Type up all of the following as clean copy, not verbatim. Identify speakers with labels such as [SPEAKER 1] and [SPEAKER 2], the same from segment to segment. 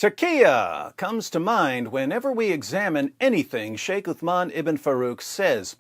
[SPEAKER 1] Taqiya comes to mind whenever we examine anything Sheikh Uthman ibn Farouk says.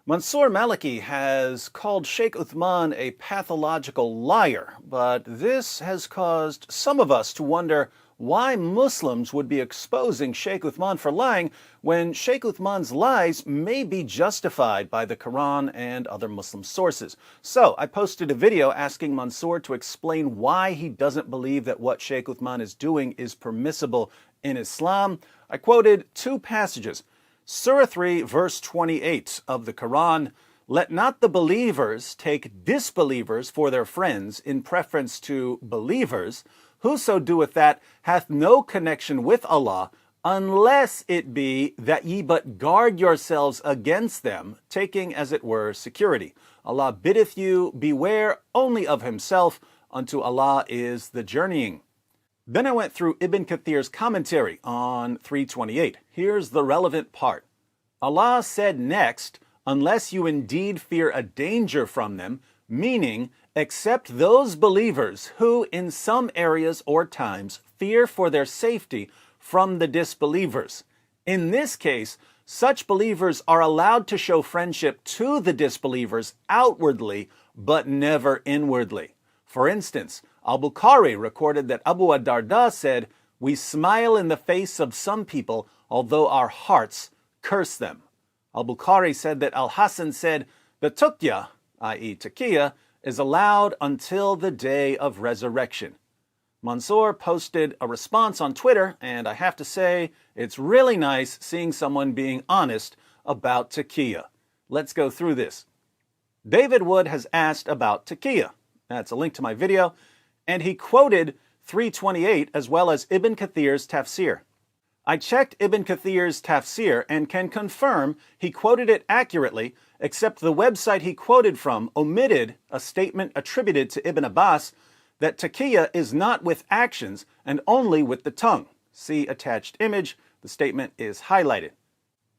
[SPEAKER 1] Mansour Maliki has called Sheikh Uthman a pathological liar, but this has caused some of us to wonder why Muslims would be exposing Sheikh Uthman for lying when Sheikh Uthman's lies may be justified by the Quran and other Muslim sources. So I posted a video asking Mansour to explain why he doesn't believe that what Sheikh Uthman is doing is permissible in Islam. I quoted two passages. Surah 3, verse 28 of the Quran, "Let not the believers take disbelievers for their friends in preference to believers. Whoso doeth that hath no connection with Allah, unless it be that ye but guard yourselves against them, taking as it were security. Allah biddeth you beware only of himself, unto Allah is the journeying." Then I went through Ibn Kathir's commentary on 328. Here's the relevant part. Allah said next, "Unless you indeed fear a danger from them," meaning, except those believers who in some areas or times fear for their safety from the disbelievers. In this case, such believers are allowed to show friendship to the disbelievers outwardly, but never inwardly. For instance, Al-Bukhari recorded that Abu ad-Darda said, "We smile in the face of some people, although our hearts curse them." Al-Bukhari said that Al-Hasan said, "The taqiya, i.e. taqiya, is allowed until the day of resurrection." Mansour posted a response on Twitter, and I have to say, it's really nice seeing someone being honest about taqiya. Let's go through this. David Wood has asked about taqiya. That's a link to my video, and he quoted 328 as well as Ibn Kathir's tafsir. I checked Ibn Kathir's tafsir and can confirm he quoted it accurately, except the website he quoted from omitted a statement attributed to Ibn Abbas that taqiya is not with actions and only with the tongue. See attached image. The statement is highlighted.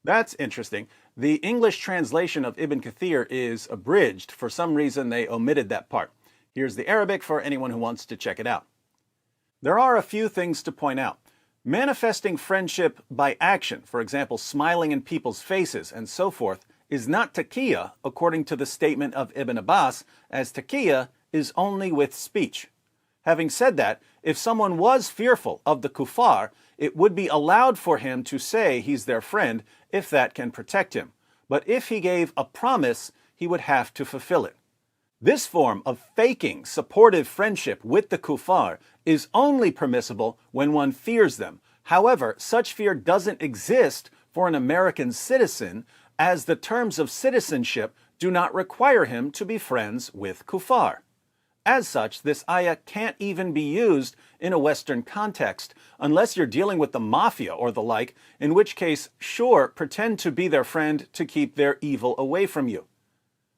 [SPEAKER 1] That's interesting. The English translation of Ibn Kathir is abridged. For some reason, they omitted that part. Here's the Arabic for anyone who wants to check it out. There are a few things to point out. Manifesting friendship by action, for example, smiling in people's faces and so forth, is not taqiya according to the statement of Ibn Abbas, as taqiya is only with speech. Having said that, if someone was fearful of the kuffar, it would be allowed for him to say he's their friend if that can protect him. But if he gave a promise, he would have to fulfill it. This form of faking supportive friendship with the kuffar is only permissible when one fears them. However, such fear doesn't exist for an American citizen, as the terms of citizenship do not require him to be friends with kuffar. As such, this ayah can't even be used in a Western context, unless you're dealing with the mafia or the like, in which case, sure, pretend to be their friend to keep their evil away from you.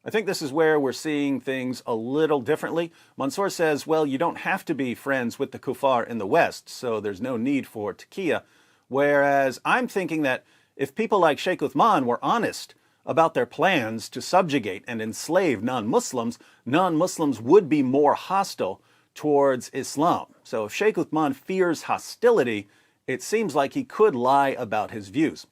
[SPEAKER 1] I think this is where we're seeing things a little differently. Mansour says, well, you don't have to be friends with the kuffar in the West, so there's no need for taqiya. Whereas I'm thinking that if people like Sheikh Uthman were honest about their plans to subjugate and enslave non-Muslims, non-Muslims would be more hostile towards Islam. So if Sheikh Uthman fears hostility, it seems like he could lie about his views.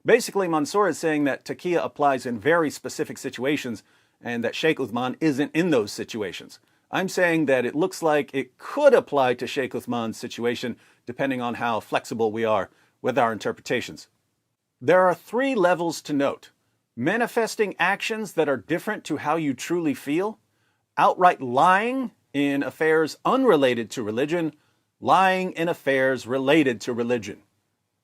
[SPEAKER 1] Basically, Mansour is saying that taqiya applies in very specific situations and that Sheikh Uthman isn't in those situations. I'm saying that it looks like it could apply to Sheikh Uthman's situation depending on how flexible we are with our interpretations. There are three levels to note: manifesting actions that are different to how you truly feel, outright lying in affairs unrelated to religion, lying in affairs related to religion.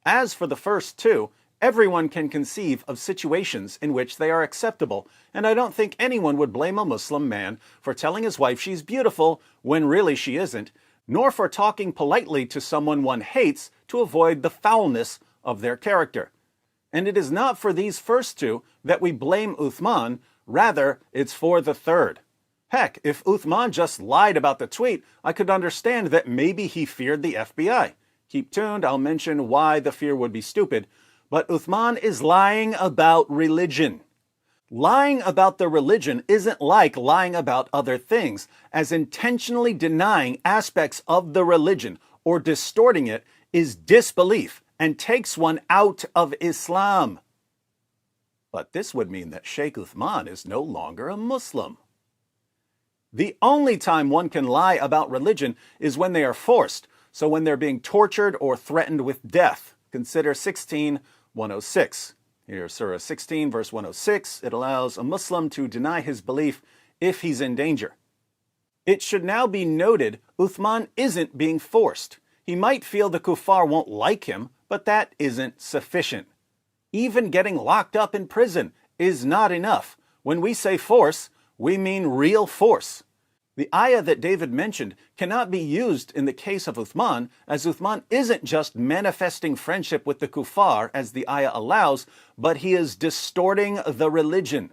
[SPEAKER 1] As for the first two, everyone can conceive of situations in which they are acceptable, and I don't think anyone would blame a Muslim man for telling his wife she's beautiful when really she isn't, nor for talking politely to someone one hates to avoid the foulness of their character. And it is not for these first two that we blame Uthman, rather it's for the third. Heck, if Uthman just lied about the tweet, I could understand that maybe he feared the FBI. Keep tuned, I'll mention why the fear would be stupid. But Uthman is lying about religion. Lying about the religion isn't like lying about other things, as intentionally denying aspects of the religion or distorting it is disbelief and takes one out of Islam. But this would mean that Sheikh Uthman is no longer a Muslim. The only time one can lie about religion is when they are forced, so when they're being tortured or threatened with death. Consider 16:106. Here, Surah 16, verse 106, it allows a Muslim to deny his belief if he's in danger. It should now be noted, Uthman isn't being forced. He might feel the kuffar won't like him, but that isn't sufficient. Even getting locked up in prison is not enough. When we say force, we mean real force. The ayah that David mentioned cannot be used in the case of Uthman, as Uthman isn't just manifesting friendship with the kuffar as the ayah allows, but he is distorting the religion.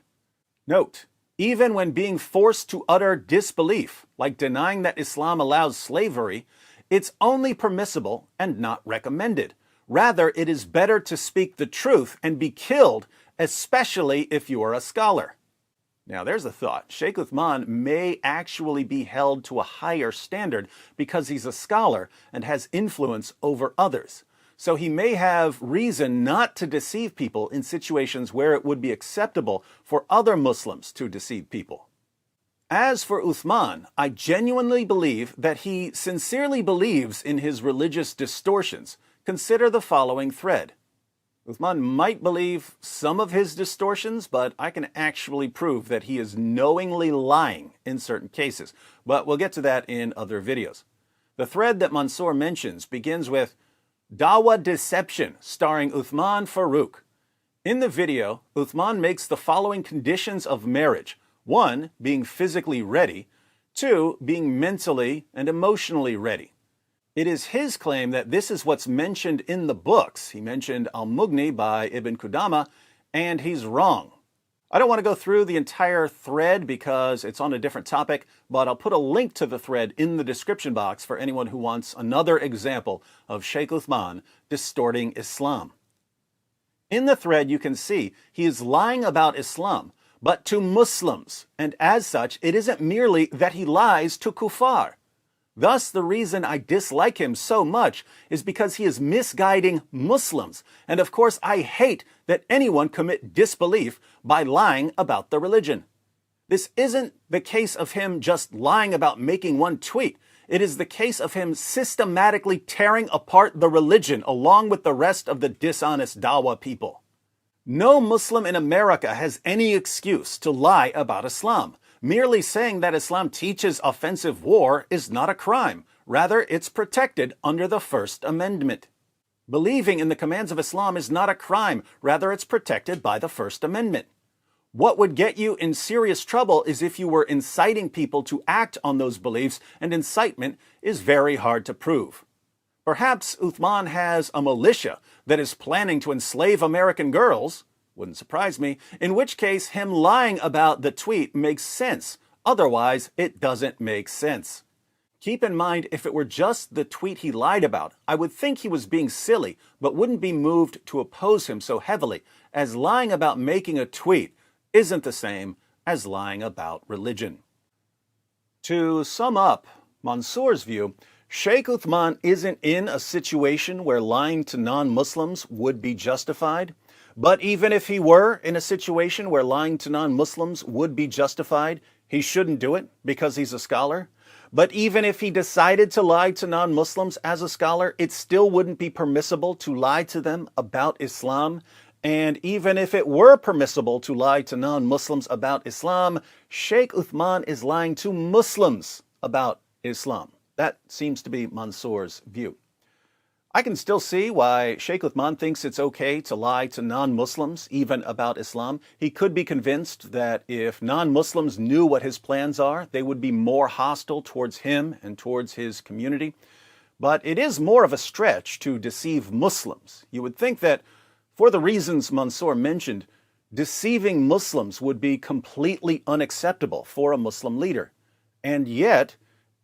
[SPEAKER 1] Note, even when being forced to utter disbelief, like denying that Islam allows slavery, it's only permissible and not recommended. Rather, it is better to speak the truth and be killed, especially if you are a scholar. Now, there's a thought. Sheikh Uthman may actually be held to a higher standard because he's a scholar and has influence over others. So he may have reason not to deceive people in situations where it would be acceptable for other Muslims to deceive people. As for Uthman, I genuinely believe that he sincerely believes in his religious distortions. Consider the following thread. Uthman might believe some of his distortions, but I can actually prove that he is knowingly lying in certain cases. But we'll get to that in other videos. The thread that Mansour mentions begins with Dawah Deception, starring Uthman Farooq. In the video, Uthman makes the following conditions of marriage. 1, being physically ready. 2, being mentally and emotionally ready. It is his claim that this is what's mentioned in the books. He mentioned Al-Mughni by Ibn Qudama, and he's wrong. I don't want to go through the entire thread because it's on a different topic, but I'll put a link to the thread in the description box for anyone who wants another example of Sheikh Uthman distorting Islam. In the thread, you can see he is lying about Islam, but to Muslims, and as such, it isn't merely that he lies to kuffar. Thus, the reason I dislike him so much is because he is misguiding Muslims. And of course, I hate that anyone commit disbelief by lying about the religion. This isn't the case of him just lying about making one tweet. It is the case of him systematically tearing apart the religion along with the rest of the dishonest Dawah people. No Muslim in America has any excuse to lie about Islam. Merely saying that Islam teaches offensive war is not a crime. Rather, it's protected under the First Amendment. Believing in the commands of Islam is not a crime. Rather, it's protected by the First Amendment. What would get you in serious trouble is if you were inciting people to act on those beliefs, and incitement is very hard to prove. Perhaps Uthman has a militia that is planning to enslave American girls. Wouldn't surprise me, in which case him lying about the tweet makes sense. Otherwise, it doesn't make sense. Keep in mind, if it were just the tweet he lied about, I would think he was being silly, but wouldn't be moved to oppose him so heavily, as lying about making a tweet isn't the same as lying about religion. To sum up Mansour's view, Sheikh Uthman isn't in a situation where lying to non-Muslims would be justified. But even if he were in a situation where lying to non-Muslims would be justified, he shouldn't do it because he's a scholar. But even if he decided to lie to non-Muslims as a scholar, it still wouldn't be permissible to lie to them about Islam. And even if it were permissible to lie to non-Muslims about Islam, Sheikh Uthman is lying to Muslims about Islam. That seems to be Mansour's view. I can still see why Sheikh Uthman thinks it's okay to lie to non-Muslims, even about Islam. He could be convinced that if non-Muslims knew what his plans are, they would be more hostile towards him and towards his community. But it is more of a stretch to deceive Muslims. You would think that, for the reasons Mansour mentioned, deceiving Muslims would be completely unacceptable for a Muslim leader. And yet,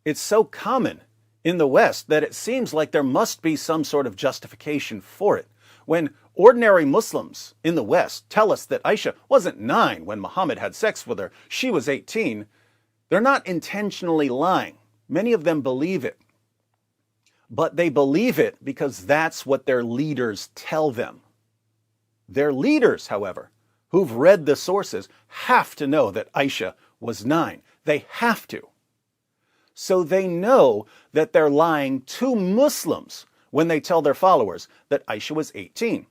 [SPEAKER 1] it's so common in the West that it seems like there must be some sort of justification for it. When ordinary Muslims in the West tell us that Aisha wasn't 9 when Muhammad had sex with her, she was 18, they're not intentionally lying. Many of them believe it. but they believe it because that's what their leaders tell them. Their leaders, however, who've read the sources, have to know that Aisha was 9. They have to. So they know that they're lying to Muslims when they tell their followers that Aisha was 18.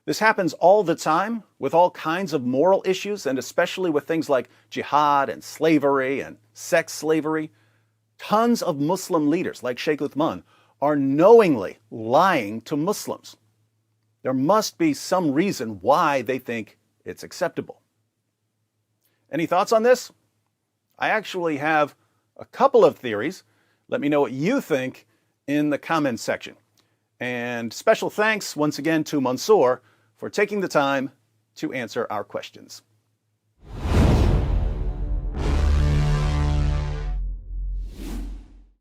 [SPEAKER 1] This happens all the time with all kinds of moral issues, and especially with things like jihad and slavery and sex slavery. Tons of Muslim leaders, like Sheikh Uthman, are knowingly lying to Muslims. There must be some reason why they think it's acceptable. Any thoughts on this? I actually have a couple of theories. Let me know what you think in the comments section. And special thanks once again to Mansoor for taking the time to answer our questions.